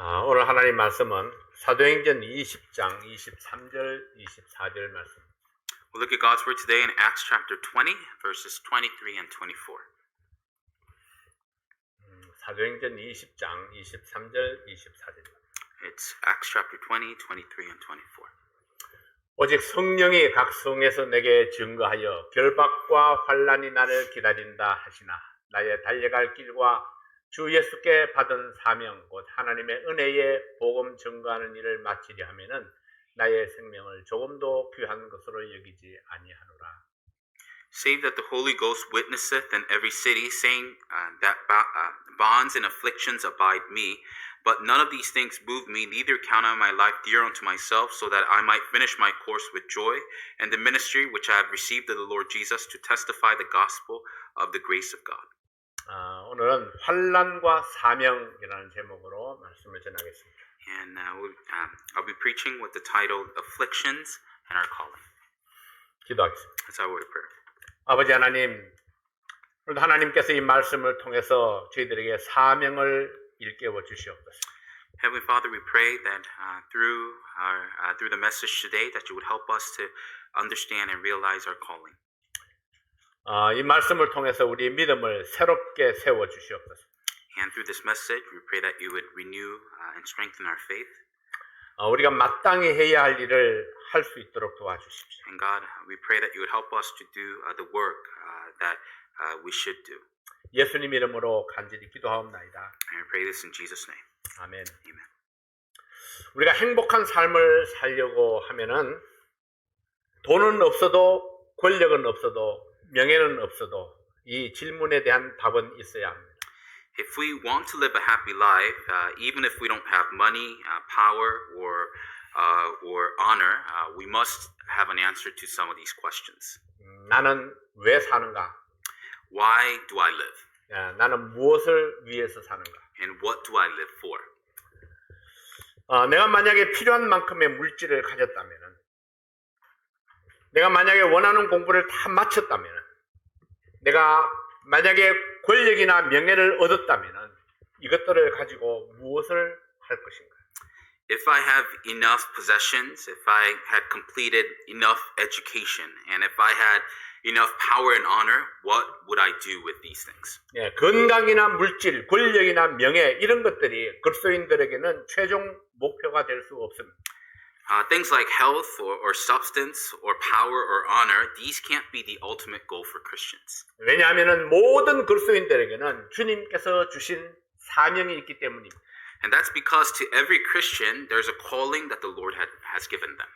오늘 하나님 말씀은 사도행전 20장 23절 24절 말씀. We'll look at God's word today in Acts chapter 20, verses 23 and 24. 사도행전 20장 23절 24절. It's Acts chapter 20, 23 and 24. 오직 성령이 각 성에서 내게 증거하여 결박과 환난이 나를 기다린다 하시나 나의 달려갈 길과 주 예수께 받은 사명 곧 하나님의 은혜의 복음 증거하는 일을 마치려 하면은 나의 생명을 조금도 귀한 것으로 여기지 아니하노라. Save that the Holy Ghost witnesseth in every city, saying that bonds and afflictions abide me. But none of these things move me, neither count I my life dear unto myself, so that I might finish my course with joy, and the ministry which I have received of the Lord Jesus, to testify the gospel of the grace of God. 오늘은 환난과 사명이라는 제목으로 말씀을 전하겠습니다. And I'll be preaching with the title Afflictions and Our Calling. 기도하겠습니다. That's our word of prayer. 아버지 하나님, 오늘 하나님께서 이 말씀을 통해서 저희들에게 사명을 일깨워 주시옵소서. Heavenly Father, we pray that through the message today, that you would help us to understand and realize our calling. 이 말씀을 통해서 우리의 믿음을 새롭게 세워 주시옵소서. And through this message, we pray that you would renew and strengthen our faith. 우리가 마땅히 해야 할 일을 할 수 있도록 도와주십시오. And God, we pray that you would help us to do the work that we should do. 예수님 이름으로 간절히 기도하옵나이다. And we pray this in Jesus' name. 아멘. Amen. 우리가 행복한 삶을 살려고 하면은 돈은 없어도 권력은 없어도 명예는 없어도 이 질문에 대한 답은 있어야 합니다. If we want to live a happy life, even if we don't have money, power, or honor, we must have an answer to some of these questions. 나는 왜 사는가? Why do I live? 나는 무엇을 위해서 사는가? And what do I live for? 내가 만약에 필요한 만큼의 물질을 가졌다면은, 내가 만약에 원하는 공부를 다 마쳤다면은, 내가 만약에 권력이나 명예를 얻었다면은 이것들을 가지고 무엇을 할 것인가? If I have enough possessions, if I had completed enough education, and if I had enough power and honor, what would I do with these things? 건강이나 물질, 권력이나 명예 이런 것들이 그리스도인들에게는 최종 목표가 될 수 없습니다. Things like health or substance or power or honor, these can't be the ultimate goal for Christians. 왜냐하면 모든 그리스도인들에게는 주님께서 주신 사명이 있기 때문입니다. And that's because to every Christian, there's a calling that the Lord has given them.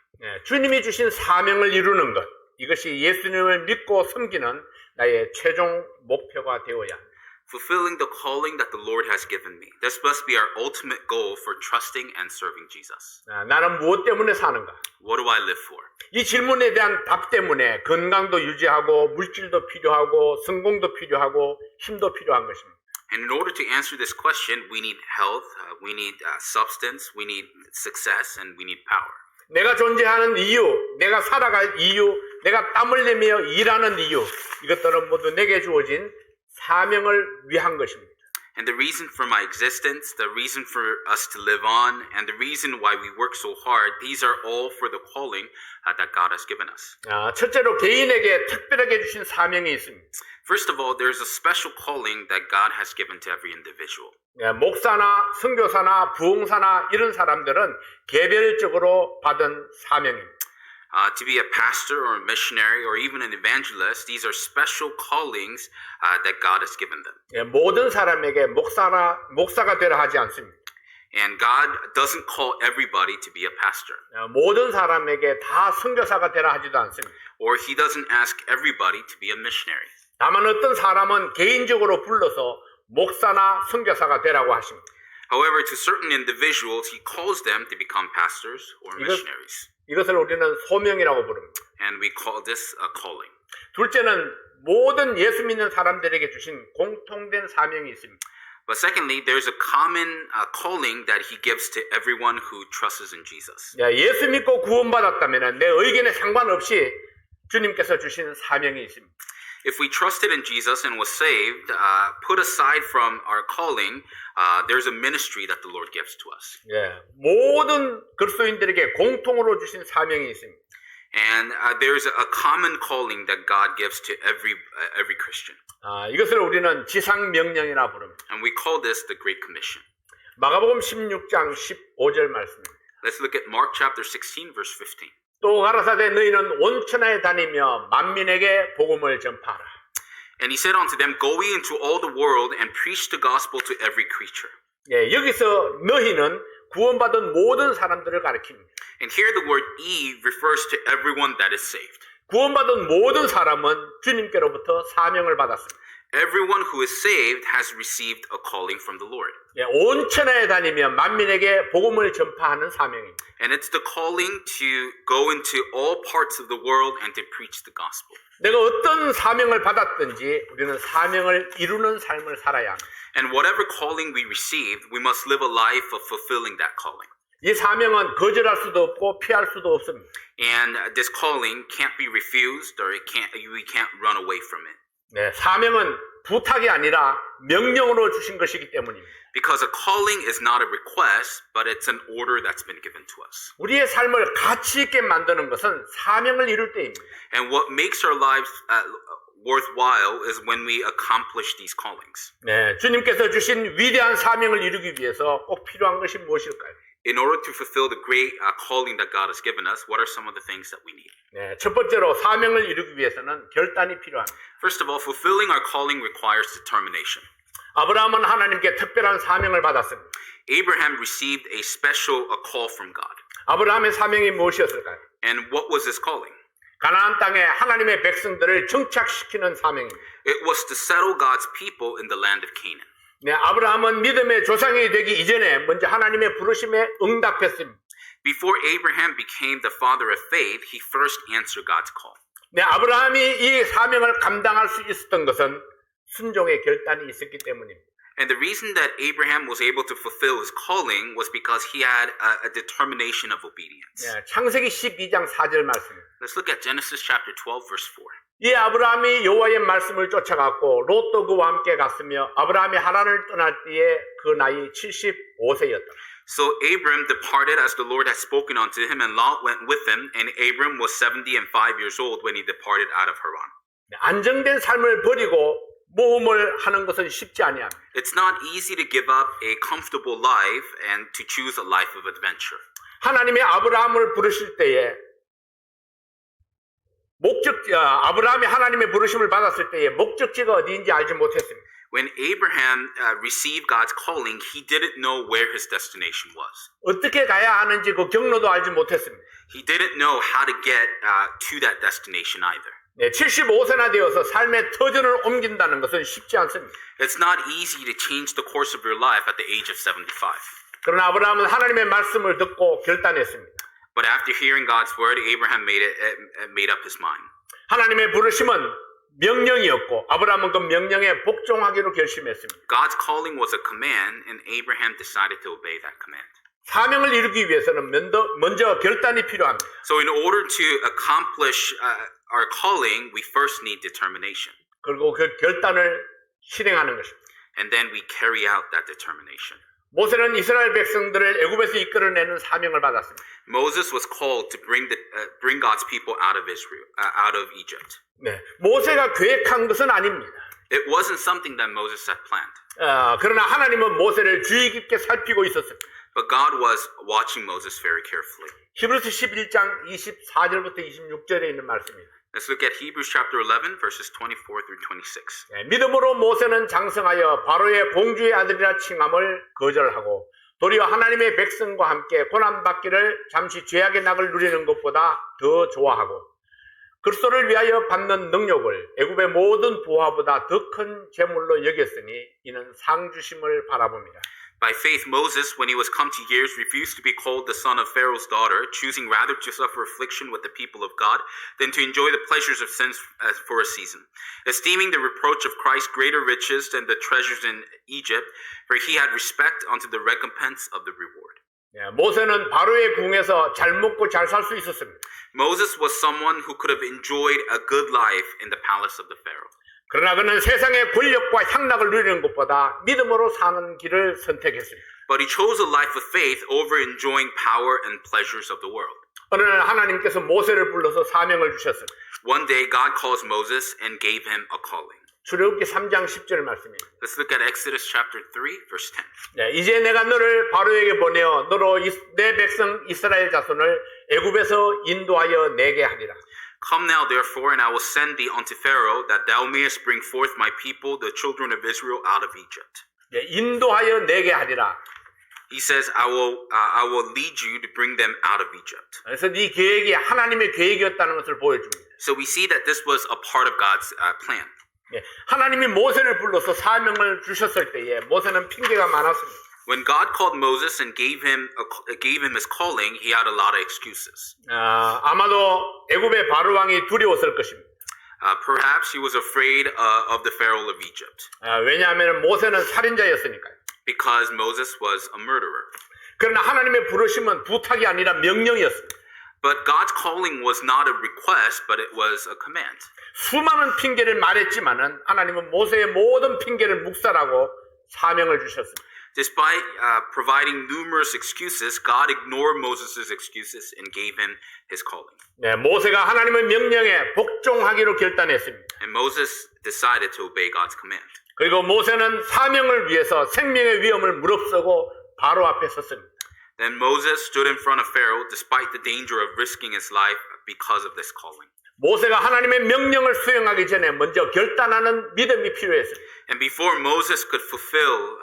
주님이 주신 사명을 이루는 것, 이것이 예수님을 믿고 섬기는 나의 최종 목표가 되어야 합니다. Fulfilling the calling that the Lord has given me. This must be our ultimate goal for trusting and serving Jesus. 나는 무엇 때문에 사는가? What do I live for? 이 질문에 대한 답 때문에 건강도 유지하고 물질도 필요하고 성공도 필요하고 힘도 필요한 것입니다. And in order to answer this question, we need health, we need substance, we need success, and we need power. 내가 존재하는 이유, 내가 살아갈 이유, 내가 땀 흘리며 일하는 이유, 이것들은 모두 내게 주어진 사명을 위한 것입니다. And the reason for my existence, the reason for us to live on, and the reason why we work so hard, these are all for the calling that God has given us. 첫째로 개인에게 특별하게 주신 사명이 있습니다. First of all, there's a special calling that God has given to every individual. 목사나 선교사나 부흥사나 이런 사람들은 개별적으로 받은 사명입니다. To be a pastor or a missionary or even an evangelist, these are special callings that God has given them. 모든 사람에게 목사가 되라 하지 않습니다. And God doesn't call everybody to be a pastor. 모든 사람에게 다 선교사가 되라 하지도 않습니다. Or He doesn't ask everybody to be a missionary. 다만 어떤 사람은 개인적으로 불러서 목사나 선교사가 되라고 하십니다. However, to certain individuals, He calls them to become pastors or missionaries. 이것을 우리는 소명이라고 부릅니다. And we call this a calling. 둘째는 모든 예수 믿는 사람들에게 주신 공통된 사명이 있습니다. But secondly, there's a common calling that He gives to everyone who trusts in Jesus. 예수 믿고 구원받았다면 내 의견에 상관없이 주님께서 주신 사명이 있습니다. If we trusted in Jesus and was saved, put aside from our calling, there's a ministry that the Lord gives to us. 예, 모든 그리스도인들에게 공통으로 주신 사명이 있습니다. And there's a common calling that God gives to every Christian. 이것을 우리는 지상명령이라 부릅니다. And we call this the Great Commission. 마가복음 16장 15절 말씀입니다. Let's look at Mark chapter 16, verse 15. 또 가라사대 너희는 온 천하에 다니며 만민에게 복음을 전파하라. And he said unto them, Go ye into all the world and preach the gospel to every creature. 예, 여기서 너희는 구원받은 모든 사람들을 가리킵니다. And here the word ye refers to everyone that is saved. 구원받은 모든 사람은 주님께로부터 사명을 받았습니다. Everyone who is saved has received a calling from the Lord. 예, 온 천하에 다니며 만민에게 복음을 전파하는 사명입니다. And it's the calling to go into all parts of the world and to preach the gospel. 내가 어떤 사명을 받았든지 우리는 사명을 이루는 삶을 살아야 합니다. And whatever calling we received, we must live a life of fulfilling that calling. 이 사명은 거절할 수도 없고 피할 수도 없습니다. And this calling can't be refused or we can't run away from it. 네, 사명은 부탁이 아니라 명령으로 주신 것이기 때문입니다. Because a calling is not a request, but it's an order that's been given to us. 우리의 삶을 가치 있게 만드는 것은 사명을 이룰 때입니다. And what makes our lives worthwhile is when we accomplish these callings. 네, 주님께서 주신 위대한 사명을 이루기 위해서 꼭 필요한 것이 무엇일까요? In order to fulfill the great calling that God has given us, what are some of the things that we need? 네, 첫 번째로 사명을 이루기 위해서는 결단이 필요합니다. First of all, fulfilling our calling requires determination. 아브라함은 하나님께 특별한 사명을 받았습니다. Abraham received a call from God. 아브라함의 사명이 무엇이었을까요? And what was his calling? 가나안 땅에 하나님의 백성들을 정착시키는 사명입니다. It was to settle God's people in the land of Canaan. 네, 아브라함은 믿음의 조상이 되기 이전에 먼저 하나님의 부르심에 응답했습니다. Before Abraham became the father of faith, he first answered God's call. 네, 아브라함이 이 사명을 감당할 수 있었던 것은 순종의 결단이 있었기 때문입니다. And the reason that Abraham was able to fulfill his calling was because he had a determination of obedience. 네, 창세기 12장 4절 말씀입니다. Let's look at Genesis chapter 12, verse 4. 이 아브라함이 여호와의 말씀을 쫓아갔고 롯도 그와 함께 갔으며 아브라함이 하란을 떠날 때에 그 나이 75세였다. So Abram departed as the Lord had spoken unto him, and Lot went with him, and Abram was 75 years old when he departed out of Haran. 네, 안정된 삶을 버리고 모험을 하는 것은 쉽지 아니합니다. It's not easy to give up a comfortable life and to choose a life of adventure. 하나님이 아브라함을 부르실 때에 아브라함이 하나님의 부르심을 받았을 때에 목적지가 어디인지 알지 못했습니다. When Abraham received God's calling, he didn't know where his destination was. 어떻게 가야 하는지 그 경로도 알지 못했습니다. He didn't know how to get to that destination either. 네, 75세나 되어서 삶의 터전을 옮긴다는 것은 쉽지 않습니다. It's not easy to change the course of your life at the age of 75. 그러나 아브라함은 하나님의 말씀을 듣고 결단했습니다. But after hearing God's word, Abraham made up his mind. 하나님의 부르심은 명령이었고 아브라함은 그 명령에 복종하기로 결심했습니다. God's calling was a command, and Abraham decided to obey that command. 사명을 이루기 위해서는 먼저 결단이 필요합니다. So in order to accomplish our calling, we first need determination. 그리고 그 결단을 실행하는 것입니다. And then we carry out that determination. 모세는 이스라엘 백성들을 애굽에서 이끌어내는 사명을 받았습니다. Moses was called to bring God's people out of Egypt. 네, 모세가 계획한 것은 아닙니다. It wasn't something that Moses had planned. 그러나 하나님은 모세를 주의 깊게 살피고 있었습니다. But God was watching Moses very carefully. 히브리서 11장 24절부터 26절에 있는 말씀입니다. Let's look at Hebrews chapter 11, verses 24 through 26. 네, 믿음으로 모세는 장성하여 바로의 공주의 아들이라 칭함을 거절하고 도리어 하나님의 백성과 함께 고난받기를 잠시 죄악의 낙을 누리는 것보다 더 좋아하고 그리스도를 위하여 받는 능력을 애굽의 모든 부하보다 더 큰 재물로 여겼으니 이는 상주심을 바라봅니다. By faith, Moses, when he was come to years, refused to be called the son of Pharaoh's daughter, choosing rather to suffer affliction with the people of God than to enjoy the pleasures of sin for a season, esteeming the reproach of Christ greater riches than the treasures in Egypt, for he had respect unto the recompense of the reward. 예, 모세는 바로의 궁에서 잘 먹고 잘 살 수 있었습니다. Moses was someone who could have enjoyed a good life in the palace of the Pharaoh. 그러나 그는 세상의 권력과 향락을 누리는 것보다 믿음으로 사는 길을 선택했습니다. But he chose a life of faith over enjoying power and pleasures of the world. 어느 날 하나님께서 모세를 불러서 사명을 주셨습니다. One day, God calls Moses and gave him a calling. 출애굽기 3장 10절 말씀입니다. Let's look at Exodus chapter 3, verse 10. 네, 이제 내가 너를 바로에게 보내어 너로 내 백성 이스라엘 자손을 애굽에서 인도하여 내게 하리라. Come now, therefore, and I will send thee unto Pharaoh, that thou mayest bring forth my people, the children of Israel, out of Egypt. 네, 인도하여 내게 하리라. He says, I will lead you to bring them out of Egypt. 그래서 네 계획이 하나님의 계획이었다는 것을 보여줍니다. So we see that this was a part of God's plan. 네, 하나님이 모세를 불러서 사명을 주셨을 때에 모세는 핑계가 많았습니다. When God called Moses and gave him his calling, he had a lot of excuses. 아마도 애굽의 바로 왕이 두려웠을 것입니다. Perhaps he was afraid of the Pharaoh of Egypt, 왜냐하면 모세는 살인자였으니까요. because Moses was a murderer. 그러나 하나님의 부르심은 부탁이 아니라 명령이었습니다. But God's calling was not a request, but it was a command. 수많은 핑계를 말했지만은 하나님은 모세의 모든 핑계를 묵살하고 사명을 주셨습니다. Despite providing numerous excuses, God ignored Moses' excuses and gave him his calling. 네, 모세가 하나님의 명령에 복종하기로 결단했습니다. And Moses decided to obey God's command. 그리고 모세는 사명을 위해서 생명의 위험을 무릅쓰고 바로 앞에 섰습니다. Then Moses stood in front of Pharaoh despite the danger of risking his life because of this calling. 모세가 하나님의 명령을 수행하기 전에 먼저 결단하는 믿음이 필요했습니다. And before Moses could fulfill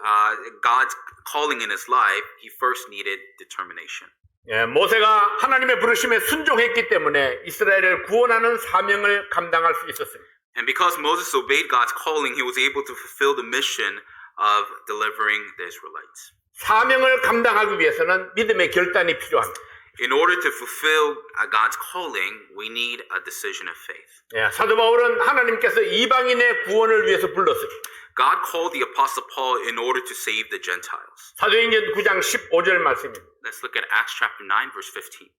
God's calling in his life, he first needed determination. 예, 모세가 하나님의 부르심에 순종했기 때문에 이스라엘을 구원하는 사명을 감당할 수 있었습니다. And because Moses obeyed God's calling, he was able to fulfill the mission of delivering the Israelites. 사명을 감당하기 위해서는 믿음의 결단이 필요합니다. In order to fulfill God's calling, we need a decision of faith. 예, 사도 바울은 하나님께서 이방인의 구원을 위해서 불렀습니다. God called the Apostle Paul in order to save the Gentiles. 사도행전 9장 15절 말씀입니다. Let's look at Acts chapter 9, verse 15.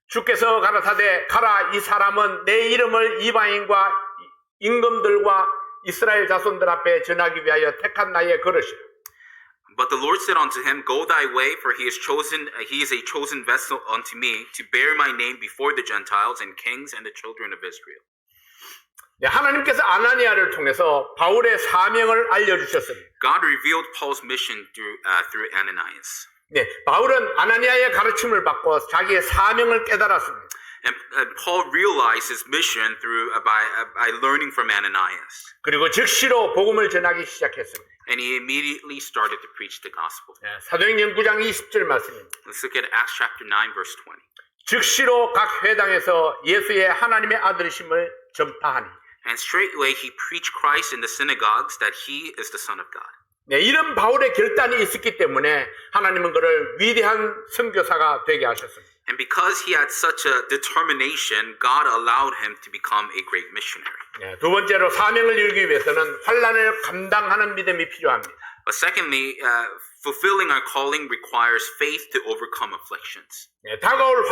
주께서 가라사대 가라 이 사람은 내 이름을 이방인과 임금들과 이스라엘 자손들 앞에 전하기 위하여 택한 나의 거릇이라. But the Lord said unto him, Go thy way, for he is a chosen vessel unto me, to bear my name before the Gentiles and kings and the children of Israel. 네, 하나님께서 아나니아를 통해서 바울의 사명을 알려주셨습니다. God revealed Paul's mission through Ananias. 네, 바울은 아나니아의 가르침을 받고 자기의 사명을 깨달았습니다. And Paul realized his mission by learning from Ananias. 그리고 즉시로 복음을 전하기 시작했습니다. And he immediately started to preach the gospel. 네, 사도행전 9장 20절 말씀입니다. Let's look at Acts chapter 9, verse 20. 즉시로 각 회당에서 예수의 하나님의 아들이심을 전파하니. And straightway he preached Christ in the synagogues that he is the Son of God. 네, 이런 바울의 결단이 있었기 때문에 하나님은 그를 위대한 선교사가 되게 하셨습니다. And because he had such a determination, God allowed him to become a great missionary. 네, 두 번째로 사명을 이루기 위해서는 환난을 감당하는 믿음이 필요합니다. But secondly, fulfilling our calling requires faith to overcome afflictions. 네, 다가올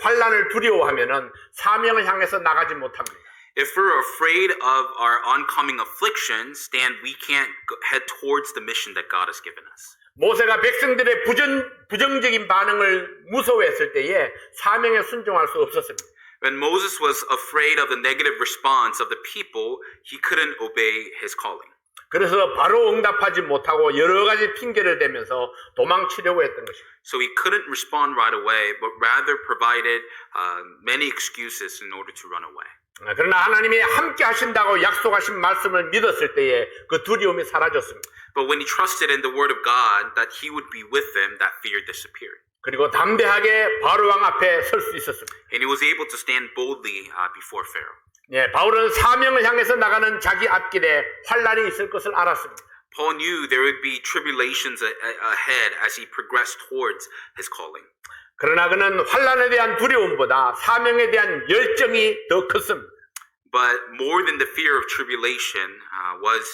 환난을 두려워하면은 사명을 향해서 나가지 못합니다. If we're afraid of our oncoming afflictions, then we can't head towards the mission that God has given us. 모세가 백성들의 부정적인 반응을 무서워했을 때에 사명에 순종할 수 없었습니다. When Moses was afraid of the negative response of the people, he couldn't obey his calling. 그래서 바로 응답하지 못하고 여러 가지 핑계를 대면서 도망치려고 했던 것입니다. So he couldn't respond right away, but rather provided many excuses in order to run away. 그러나 하나님이 함께 하신다고 약속하신 말씀을 믿었을 때에 그 두려움이 사라졌습니다. But when he trusted in the word of God that he would be with them, that fear disappeared. 그리고 담대하게 바로왕 앞에 설 수 있었습니다. And he was able to stand boldly before Pharaoh. 예, 바울은 사명을 향해서 나가는 자기 앞길에 환난이 있을 것을 알았습니다. Paul knew there would be tribulations ahead as he progressed towards his calling. 그러나 그는 환난에 대한 두려움보다 사명에 대한 열정이 더 컸습니다. But more than the fear of tribulation was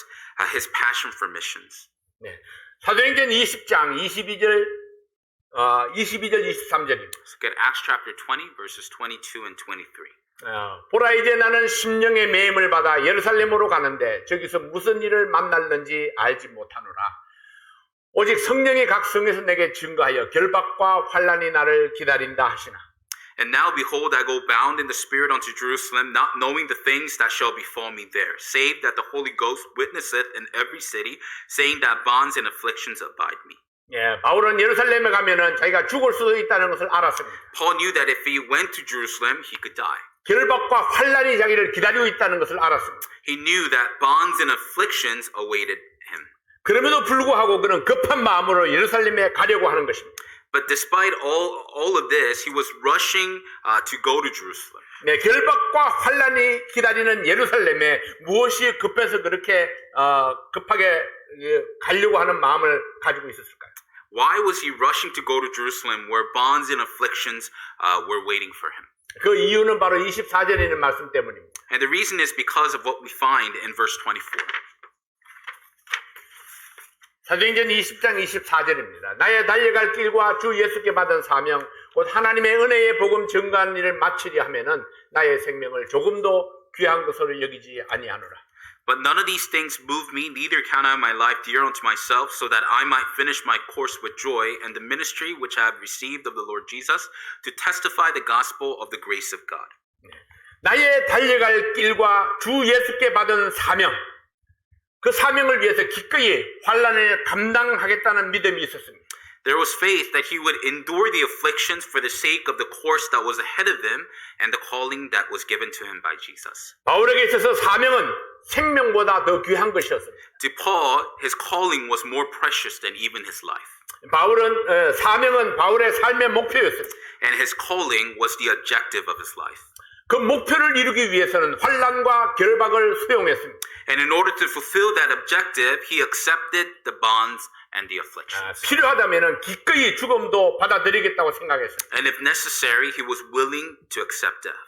his passion for missions. 네, 사도행전 20장 22절 22절 23절입니다. Let's look at Acts chapter 20, verses 22 and 23. 보라 이제 나는 심령의 매임을 받아 예루살렘으로 가는데 저기서 무슨 일을 만날는지 알지 못하노라. 오직 성령이 각 성에서 내게 증거하여 결박과 환난이 나를 기다린다 하시나. And now behold, I go bound in the Spirit unto Jerusalem, not knowing the things that shall befall me there, save that the Holy Ghost witnesseth in every city, saying that bonds and afflictions abide me. 바울은 예루살렘에 가면은 자기가 죽을 수도 있다는 것을 알았습니다. Paul knew that if he went to Jerusalem, he could die. 결박과 환난이 자기를 기다리고 있다는 것을 알았습니다. He knew that bonds and afflictions awaited him. 그럼에도 불구하고 그는 급한 마음으로 예루살렘에 가려고 하는 것입니다. But despite all of this, he was rushing to go to Jerusalem. 결박과 환난이 기다리는 예루살렘에 무엇이 급해서 그렇게 급하게 가려고 하는 마음을 가지고 있었을까요? Why was he rushing to go to Jerusalem where bonds and afflictions were waiting for him? 그 이유는 바로 24절에 있는 말씀 때문입니다. And the reason is because of what we find in verse 24. 사도행전 20장 24절입니다. 나의 달려갈 길과 주 예수께 받은 사명 곧 하나님의 은혜의 복음 증거하는 일을 마치려 하면은 나의 생명을 조금도 귀한 것으로 여기지 아니하노라. But none of these things move me, neither count I my life dear unto myself, so that I might finish my course with joy and the ministry which I have received of the Lord Jesus, to testify the gospel of the grace of God. 나의 달려갈 길과 주 예수께 받은 사명, 그 사명을 위해서 기꺼이 환난을 감당하겠다는 믿음이 있었습니다. There was faith that he would endure the afflictions for the sake of the course that was ahead of him and the calling that was given to him by Jesus. 바울에게 있어서 사명은 생명보다 더 귀한 것이었습니다. To Paul, his calling was more precious than even his life. 사명은 바울의 삶의 목표였습니다. And his calling was the objective of his life. 그 목표를 이루기 위해서는 환난과 결박을 수용했습니다. And in order to fulfill that objective, he accepted the bonds and the afflictions. 필요하다면 기꺼이 죽음도 받아들이겠다고 생각했습니다. And if necessary, he was willing to accept death.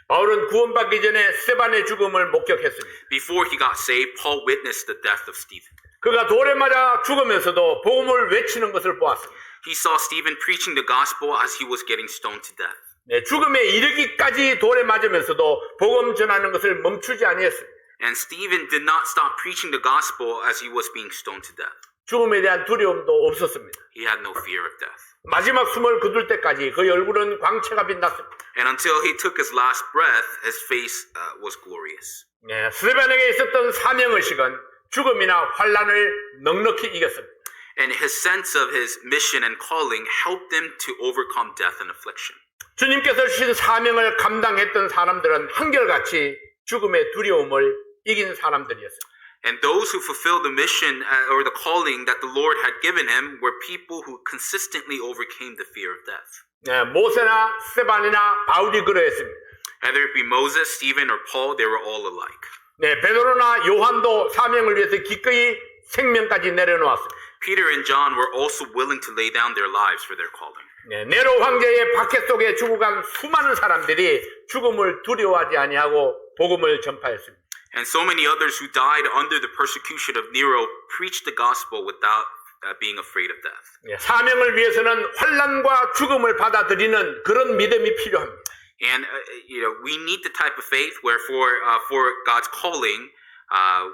바울은 구원받기 전에 스데반의 죽음을 목격했습니다. Before he got saved, Paul witnessed the death of Stephen. 그가 돌에 맞아 죽으면서도 복음을 외치는 것을 보았습니다. He saw Stephen preaching the gospel as he was getting stoned to death. 죽음에 이르기까지 돌에 맞으면서도 복음 전하는 것을 멈추지 아니했습니다. And Stephen did not stop preaching the gospel as he was being stoned to death. 죽음에 대한 두려움도 없었습니다. He had no fear of death. 마지막 숨을 거둘 때까지 그의 얼굴은 광채가 빛났습니다. And until he took his last breath, his face was glorious. 스데반에게 있었던 사명의식은 죽음이나 환난을 넉넉히 이겼습니다. And his sense of his mission and calling helped him to overcome death and affliction. 주님께서 주신 사명을 감당했던 사람들은 한결같이 죽음의 두려움을 이긴 사람들이었습니다. And those who fulfilled the mission or the calling that the Lord had given him were people who consistently overcame the fear of death. 모세나 스데반이나 바울이 그러했습니다. Whether it be Moses, Stephen, or Paul, they were all alike. 베드로나 요한도 사명을 위해서 기꺼이 생명까지 내려놓았습니다. Peter and John were also willing to lay down their lives for their calling. 네로 황제의 박해 속에 죽어간 수많은 사람들이 죽음을 두려워하지 아니하고 복음을 전파했습니다. And so many others who died under the persecution of Nero preached the gospel without being afraid of death. 사명을 위해서는 환난과 죽음을 받아들이는 그런 믿음이 필요합니다. And we need the type of faith where for God's calling,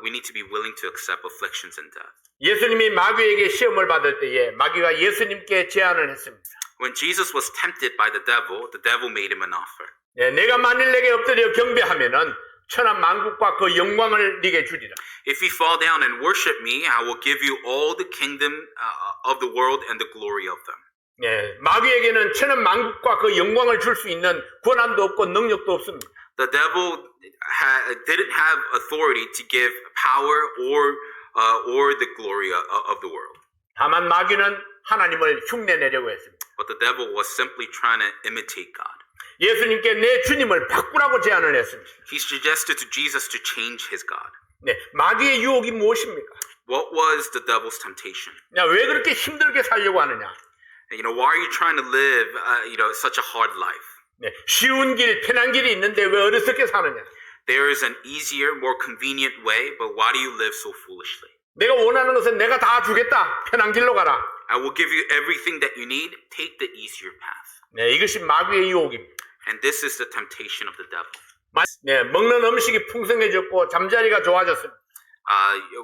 we need to be willing to accept afflictions and death. 예수님이 마귀에게 시험을 받을 때에 마귀가 예수님께 제안을 했습니다. When Jesus was tempted by the devil made him an offer. 내가 만일 내게 엎드려 경배하면은 천한 만국과 그 영광을 네게 주리라. If you fall down and worship me, I will give you all the kingdom of the world and the glory of them. 마귀에게는 천한 만국과 그 영광을 줄 수 있는 권한도 없고 능력도 없습니다. The devil didn't have authority to give power or the glory of the world. 다만 마귀는 하나님을 흉내내려고 했습니다. But the devil was simply trying to imitate God. 예수님께 내 주님을 바꾸라고 제안을 했습니다. He suggested to Jesus to change his God. 마귀의 유혹이 무엇입니까? What was the devil's temptation? 왜 그렇게 힘들게 살려고 하느냐? Why are you trying to live, such a hard life? 쉬운 길, 편한 길이 있는데 왜 어리석게 사느냐? There is an easier, more convenient way, but why do you live so foolishly? 내가 원하는 것은 내가 다 주겠다. 편한 길로 가라. I will give you everything that you need. Take the easier path. 네, 이것이 마귀의 유혹입니다. And this is the temptation of the devil. 네, 먹는 음식이 풍성해졌고 잠자리가 좋아졌습니다.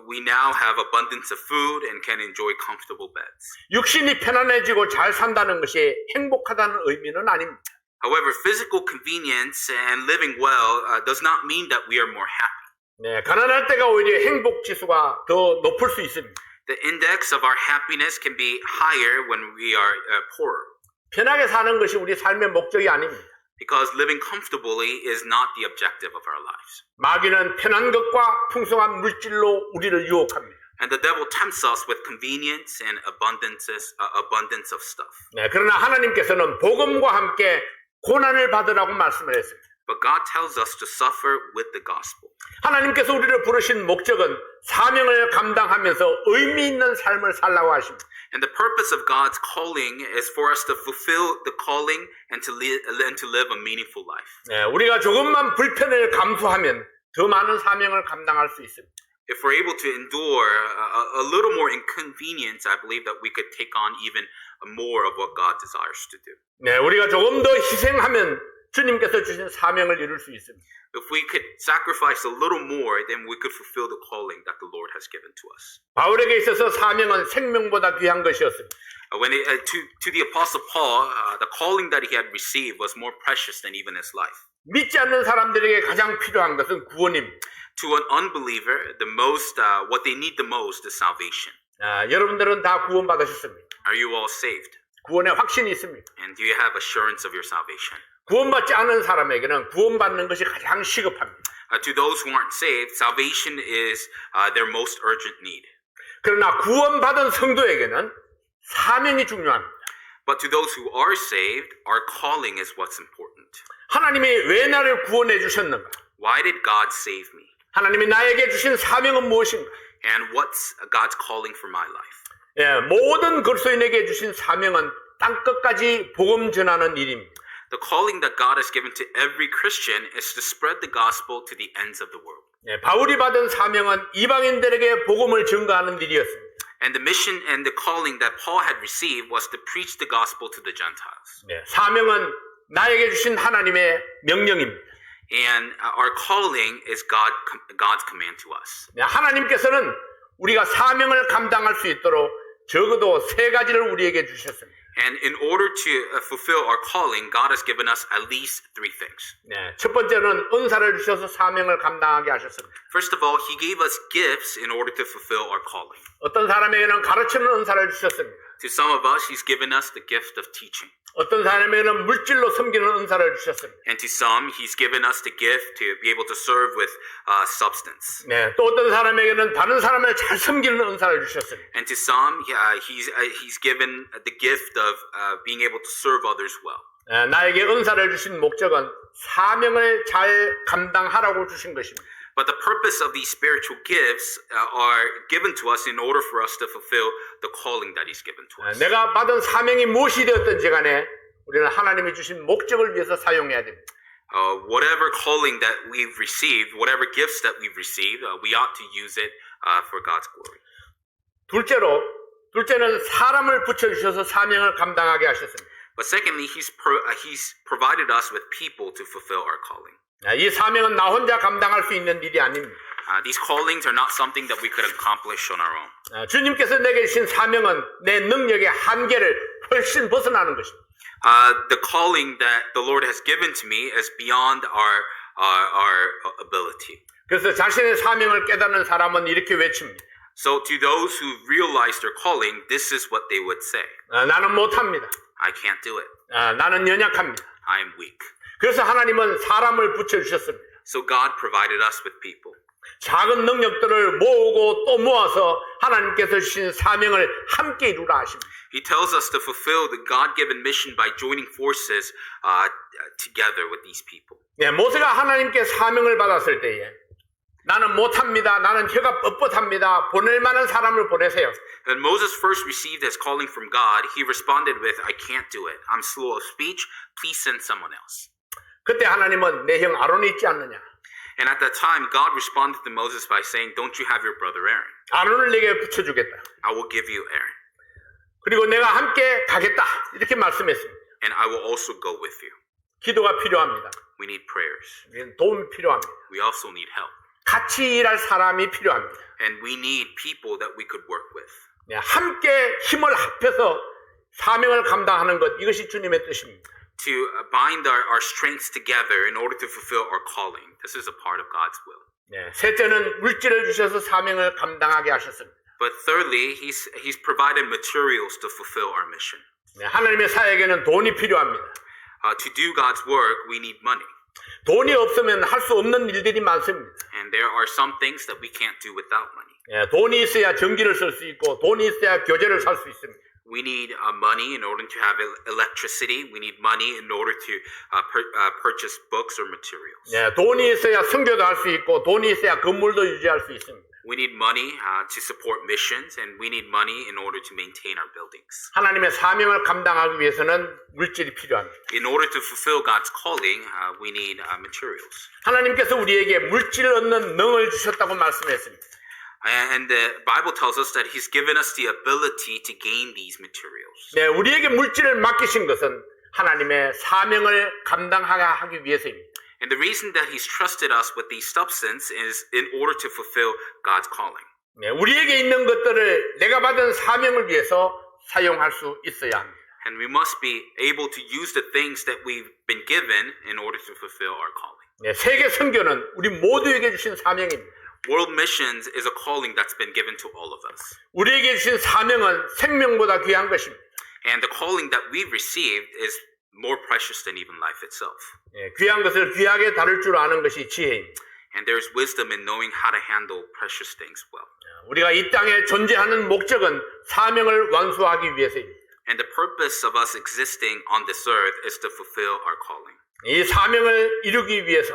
We now have abundance of food and can enjoy comfortable beds. 육신이 편안해지고 잘 산다는 것이 행복하다는 의미는 아닙니다. However, physical convenience and living well does not mean that we are more happy. 네, 가난할 때가 오히려 행복 지수가 더 높을 수 있습니다. The index of our happiness can be higher when we are poorer. 편하게 사는 것이 우리 삶의 목적이 아닙니다. Because living comfortably is not the objective of our lives. 마귀는 편한 것과 풍성한 물질로 우리를 유혹합니다. And the devil tempts us with convenience and abundance of stuff. 네, 그러나 하나님께서는 복음과 함께 고난을 받으라고 말씀을 했습니다. But God tells us to suffer with the gospel. 하나님께서 우리를 부르신 목적은 사명을 감당하면서 의미 있는 삶을 살라고 하십니다. And the purpose of God's calling is for us to fulfill the calling and to live a meaningful life. 네, 우리가 조금만 불편을 감수하면 더 많은 사명을 감당할 수 있습니다. If we're able to endure a little more inconvenience, I believe that we could take on even more of what God desires to do. 네, 우리가 조금 더 희생하면 주님께서 주신 사명을 이룰 수 있습니다. If we could sacrifice a little more, then we could fulfill the calling that the Lord has given to us. 바울에게 있어서 사명은 생명보다 귀한 것이었습니다. To the Apostle Paul, the calling that he had received was more precious than even his life. 믿지 않는 사람들에게 가장 필요한 것은 구원입니다. To an unbeliever, what they need the most is salvation. 여러분들은 다 구원받으셨습니다. Are you all saved? 구원의 확신이 있습니다. And do you have assurance of your salvation? 구원받지 않은 사람에게는 구원받는 것이 가장 시급합니다. To those who aren't saved, salvation is their most urgent need. 그러나 구원받은 성도에게는 사명이 중요합니다. But to those who are saved, our calling is what's important. 하나님이 왜 나를 구원해 주셨는가? Why did God save me? 하나님이 나에게 주신 사명은 무엇인가? And what's God's calling for my life? 예, 모든 그리스도인에게 주신 사명은 땅끝까지 복음 전하는 일입니다. The calling that God has given to every Christian is to spread the gospel to the ends of the world. 예, 바울이 받은 사명은 이방인들에게 복음을 증거하는 일이었습니다. And the mission and the calling that Paul had received was to preach the gospel to the Gentiles. 예, 사명은 나에게 주신 하나님의 명령입니다. And our calling is God's command to us. 예, 하나님께서는 우리가 사명을 감당할 수 있도록 적어도 세 가지를 우리에게 주셨습니다. And in order to fulfill our calling, God has given us at least three things. 네, 첫 번째는 은사를 주셔서 사명을 감당하게 하셨습니다. First of all, He gave us gifts in order to fulfill our calling. 어떤 사람에게는 가르치는 은사를 주셨습니다. To some of us, He's given us the gift of teaching. 어떤 사람에게는 물질로 섬기는 은사를 주셨습니다. And to some, He's given us the gift to be able to serve with substance. 네, 또 어떤 사람에게는 다른 사람을 잘 섬기는 은사를 주셨습니다. And to some, He's given the gift of being able to serve others well. 네, 나에게 은사를 주신 목적은 사명을 잘 감당하라고 주신 것입니다. But the purpose of these spiritual gifts are given to us in order for us to fulfill the calling that He's given to us. 내가 받은 사명이 무엇이 되었든지 간에 우리는 하나님이 주신 목적을 위해서 사용해야 됩니다. Whatever calling that we've received, whatever gifts that we've received, we ought to use it for God's glory. 둘째는 사람을 붙여주셔서 사명을 감당하게 하셨습니다. But secondly, He's provided us with people to fulfill our calling. 이 사명은 나 혼자 감당할 수 있는 일이 아닙니다. These callings are not something that we could accomplish on our own. 주님께서 내게 주신 사명은 내 능력의 한계를 훨씬 벗어나는 것입니다. The calling that the Lord has given to me is beyond our ability. 그래서 자신의 사명을 깨닫는 사람은 이렇게 외칩니다. So to those who realize their calling, this is what they would say. 나는 못합니다. I can't do it. 나는 연약합니다. I am weak. 그래서 하나님은 사람을 붙여주셨습니다. So God provided us with people. 작은 능력들을 모으고 또 모아서 하나님께서 주신 사명을 함께 이루라 하십니다. He tells us to fulfill the God-given mission by joining forces together with these people. 네, 모세가 하나님께 사명을 받았을 때에 나는 못합니다. 나는 혀가 뻣뻣합니다. 보낼 만한 사람을 보내세요. When Moses first received his calling from God, he responded with, I can't do it. I'm slow of speech. Please send someone else. 그때 하나님은 내 형 아론이 있지 않느냐. And at that time, God responded to Moses by saying, don't you have your brother Aaron? 아론을 내게 붙여주겠다. I will give you Aaron. 그리고 내가 함께 가겠다 이렇게 말씀했습니다. and I will also go with you. 기도가 필요합니다. We need prayers. 도움이 필요합니다. We also need help. 같이 일할 사람이 필요합니다. And we need people that we could work with. 함께 힘을 합해서 사명을 감당하는 것, 이것이 주님의 뜻입니다. To bind our strengths together in order to fulfill our calling. This is a part of God's will. 셋째는 물질을 주셔서 사명을 감당하게 하셨습니다. But thirdly, He's provided materials to fulfill our mission. 하나님의 사역에는 돈이 필요합니다. To do God's work, we need money. 돈이 없으면 할 수 없는 일들이 많습니다. And there are some things that we can't do without money. 돈이 있어야 전기를 쓸 수 있고 돈이 있어야 교재를 살 수 있습니다. We need money in order to have electricity. We need money in order to purchase books or materials. 돈이 있어야 선교도 할 수 있고 돈이 있어야 건물도 유지할 수 있습니다. We need money to support missions, and we need money in order to maintain our buildings. 하나님의 사명을 감당하기 위해서는 물질이 필요합니다. In order to fulfill God's calling, we need materials. 하나님께서 우리에게 물질을 얻는 능을 주셨다고 말씀했습니다. And the Bible tells us that He's given us the ability to gain these materials. 우리에게 물질을 맡기신 것은 하나님의 사명을 감당하기 위해서입니다. And the reason that He's trusted us with these substance is in order to fulfill God's calling. 우리에게 있는 것들을 내가 받은 사명을 위해서 사용할 수 있어야 합니다. And we must be able to use the things that we've been given in order to fulfill our calling. 세계 선교는 우리 모두에게 주신 사명입니다. World missions is a calling that's been given to all of us. 우리에게 주신 사명은 생명보다 귀한 것입니다. And the calling that we've received is more precious than even life itself. 귀한 것을 귀하게 다룰 줄 아는 것이 지혜입니다. And there's wisdom in knowing how to handle precious things well. 우리가 이 땅에 존재하는 목적은 사명을 완수하기 위해서입니다. And the purpose of us existing on this earth is to fulfill our calling. 이 사명을 이루기 위해서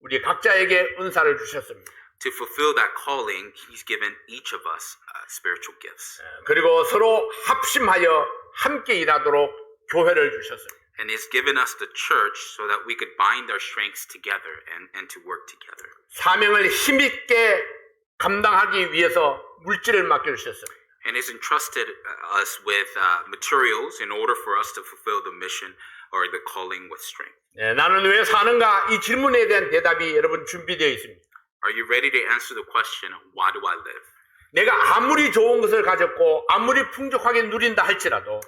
우리 각자에게 은사를 주셨습니다. To fulfill that calling, He's given each of us spiritual gifts. 그리고 서로 합심하여 함께 일하도록 교회를 주셨습니다. And He's given us the church so that we could bind our strengths together and to work together. 사명을 힘있게 감당하기 위해서 물질을 맡겨주셨습니다. And He's entrusted us with materials in order for us to fulfill the mission or the calling with strength. 나는 왜 사는가? 이 질문에 대한 대답이 여러분 준비되어 있습니다. Are you ready to answer the question, why do I live? 내가 아무리 좋은 것을 가졌고 아무리 풍족하게 누린다 할지라도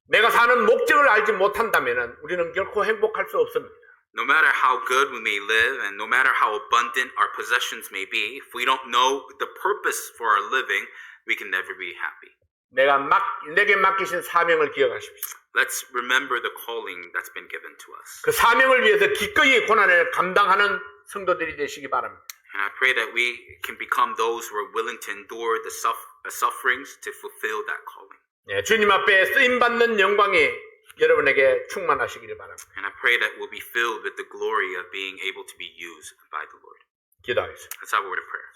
내가 사는 목적을 알지 못한다면 우리는 결코 행복할 수 없습니다. No matter how good we may live and no matter how abundant our possessions may be, if we don't know the purpose for our living, we can never be happy. 내게 맡기신 사명을 기억하십시오. Let's remember the calling that's been given to us. 그 사명을 위해서 기꺼이 고난을 감당하는 성도들이 되시기 바랍니다. And I pray that we can become those who are willing to endure the sufferings to fulfill that calling. 주님 앞에 쓰임받는 영광이 여러분에게 충만하시기를 바랍니다. And I pray that we'll be filled with the glory of being able to be used by the Lord. 기도하겠습니다. Let's have a word of prayer.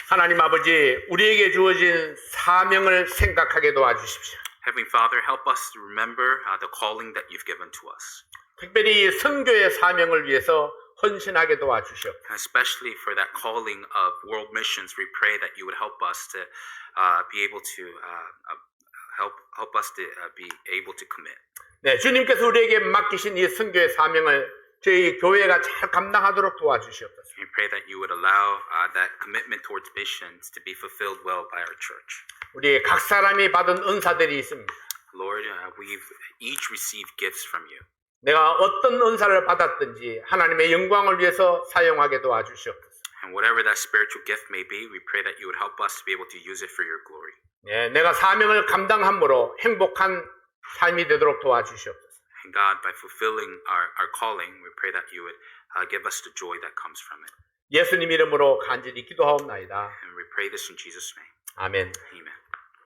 하나님 아버지, 우리에게 주어진 사명을 생각하게 도와주십시오. Heavenly Father, help us to remember the calling that you've given to us. 특별히 선교의 사명을 위해서 헌신하게 도와주시옵소서. Especially for that calling of world missions, we pray that you would help us to be able to help us to be able to commit. 네, 주님께서 우리에게 맡기신 이 선교의 사명을 저희 교회가 잘 감당하도록 도와주시옵소서. We pray that you would allow that commitment towards missions to be fulfilled well by our church. 우리 각 사람이 받은 은사들이 있습니다. Lord, we've each received gifts from you. 내가 어떤 은사를 받았든지 하나님의 영광을 위해서 사용하게 도와주시옵소서. And whatever that spiritual gift may be, we pray that you would help us to be able to use it for your glory. 네, 내가 사명을 감당함으로 행복한 삶이 되도록 도와주시옵소서. And God, by fulfilling our calling, we pray that you would give us the joy that comes from it. 예수님 이름으로 간절히 기도하옵나이다. And we pray this in Jesus' name. 아멘. Amen.